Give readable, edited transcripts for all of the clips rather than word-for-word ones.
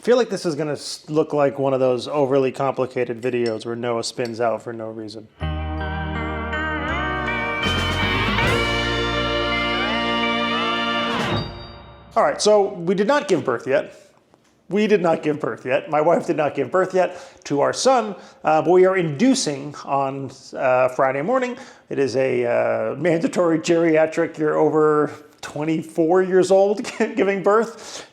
I feel like this is gonna look like one of those overly complicated videos where Noah spins out for no reason. All right, so we did not give birth yet. We did not give birth yet. My wife did not give birth yet to our son, but we are inducing on Friday morning. It is a mandatory geriatric, you're over 24 years old giving birth.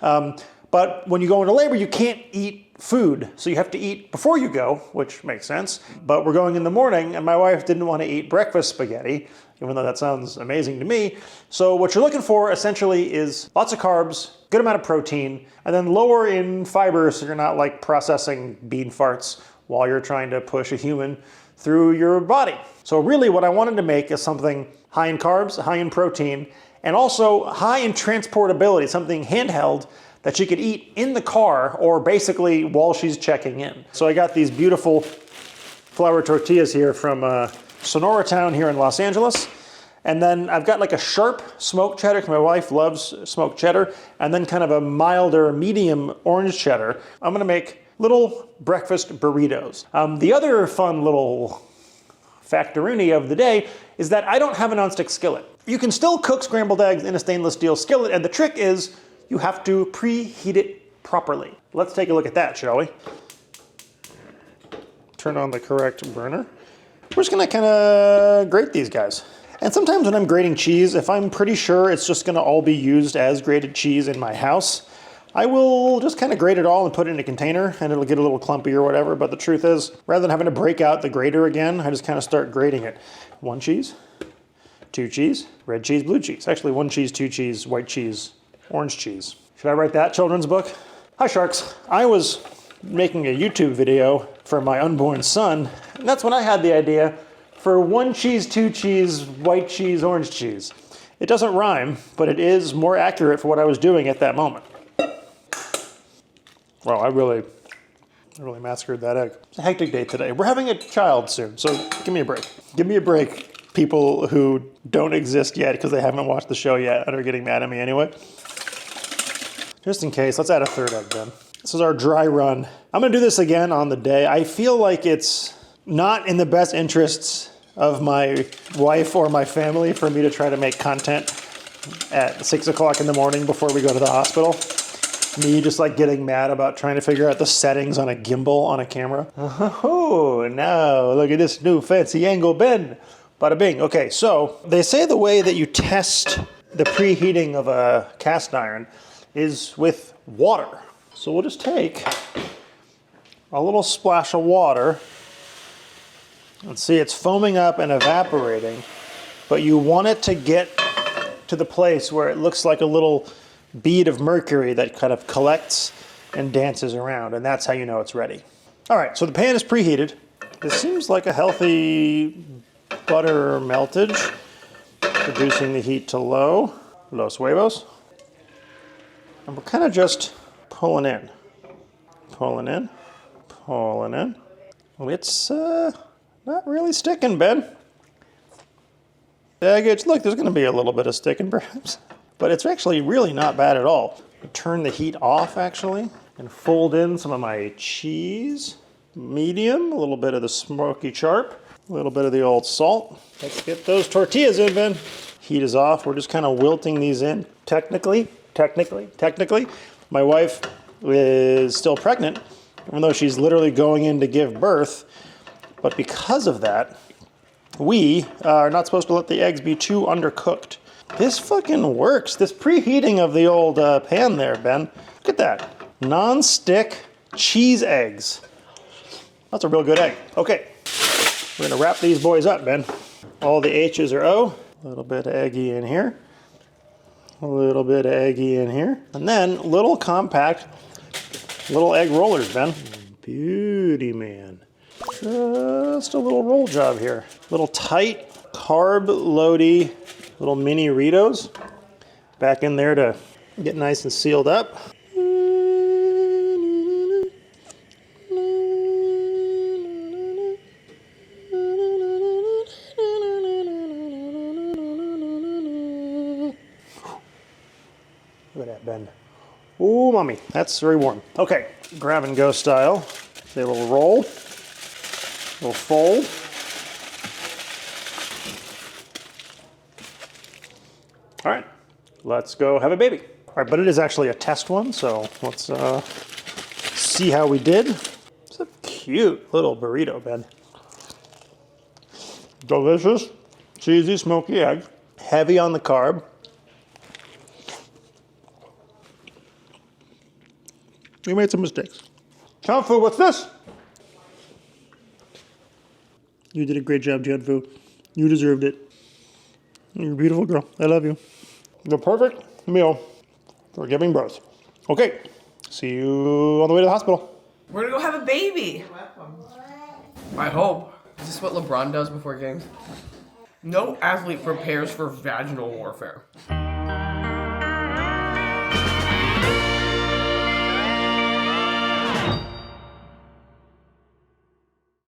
But when you go into labor, you can't eat food. So you have to eat before you go, which makes sense. But we're going in the morning and my wife didn't want to eat breakfast spaghetti, even though that sounds amazing to me. So what you're looking for essentially is lots of carbs, good amount of protein, and then lower in fiber so you're not like processing bean farts while you're trying to push a human through your body. So really what I wanted to make is something high in carbs, high in protein, and also high in transportability, something handheld that she could eat in the car or basically while she's checking in. So I got these beautiful flour tortillas here from Sonora Town here in Los Angeles. And then I've got like a sharp smoked cheddar, because my wife loves smoked cheddar, and then kind of a milder medium orange cheddar. I'm gonna make little breakfast burritos. The other fun little factoroonie of the day is that I don't have a nonstick skillet. You can still cook scrambled eggs in a stainless steel skillet, and the trick is you have to preheat it properly. Let's take a look at that, shall we? Turn on the correct burner. We're just gonna kind of grate these guys. And sometimes when I'm grating cheese, if I'm pretty sure it's just gonna all be used as grated cheese in my house, I will just kind of grate it all and put it in a container and it'll get a little clumpy or whatever. But the truth is, rather than having to break out the grater again, I just kind of start grating it. 1 cheese, 2 cheese, red cheese, blue cheese. Actually 1 cheese, 2 cheese, white cheese, orange cheese. Should I write that children's book? Hi Sharks. I was making a YouTube video for my unborn son, and that's when I had the idea for 1 cheese, 2 cheese, white cheese, orange cheese. It doesn't rhyme, but it is more accurate for what I was doing at that moment. Wow, I really massacred that egg. It's a hectic day today. We're having a child soon, so give me a break. Give me a break, people who don't exist yet because they haven't watched the show yet and are getting mad at me anyway. Just in case, let's add a 3rd egg then. This is our dry run. I'm gonna do this again on the day. I feel like it's not in the best interests of my wife or my family for me to try to make content at 6 o'clock in the morning before we go to the hospital. Me just like getting mad about trying to figure out the settings on a gimbal on a camera. Oh, now look at this new fancy angle bend. Bada bing. Okay, so they say the way that you test the preheating of a cast iron is with water. So we'll just take a little splash of water. Let's see, it's foaming up and evaporating, but you want it to get to the place where it looks like a little bead of mercury that kind of collects and dances around, and that's how you know it's ready. All right, so the pan is preheated. This seems like a healthy butter meltage. Reducing the heat to low. Los huevos. And we're kind of just pulling in. Pulling in. Pulling in. Well, it's not really sticking, Ben. Baggage. Look, there's going to be a little bit of sticking perhaps. But it's actually really not bad at all. Turn the heat off actually and fold in some of my cheese. Medium, a little bit of the smoky sharp, a little bit of the old salt. Let's get those tortillas in, Ben. Heat is off. We're just kind of wilting these in. Technically, my wife is still pregnant, even though she's literally going in to give birth. But because of that, we are not supposed to let the eggs be too undercooked. This fucking works. This preheating of the old pan there, Ben. Look at that. Non-stick cheese eggs. That's a real good egg. Okay, we're gonna wrap these boys up, Ben. All the H's are O. A little bit of eggy in here. A little bit of eggy in here. And then little compact, little egg rollers, Ben. Beauty, man. Just a little roll job here. Little tight, carb-loady, little mini Burritos. Back in there to get nice and sealed up. Look at that, Ben. Ooh, Oh, mommy, that's very warm. Okay, grab and go style. They will roll, will fold. All right, let's go have a baby. All right, but it is actually a test one, so let's see how we did. It's a cute little burrito bed. Delicious, cheesy, smoky egg, heavy on the carb. We made some mistakes. Chanfu, what's this? You did a great job, Chanfu. You deserved it. You're a beautiful girl. I love you. The perfect meal for giving birth. Okay, see you on the way to the hospital. We're gonna go have a baby. I hope. Is this what LeBron does before games? No athlete prepares for vaginal warfare.